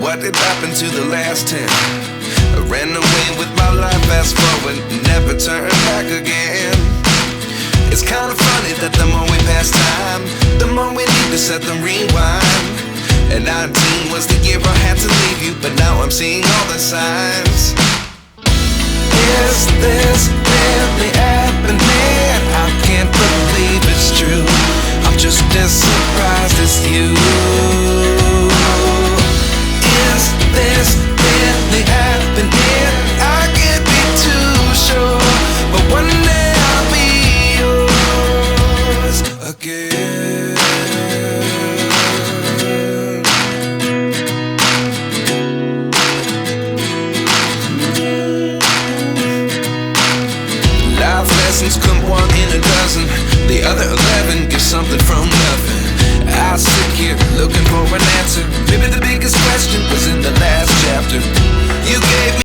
What did happen to the last 10? I ran away with my life, fast forward, never turn back again. It's kind of funny that the more we pass time, the more we need to set them rewind. And 19 was the year I had to leave you, but now I'm seeing all the signs. Is this really happening? I can't believe it's true. I'm just as surprised as you. Is this really happening? I can't be too sure, but one day I'll be yours again. Life lessons come one in a dozen. The other 11 get something from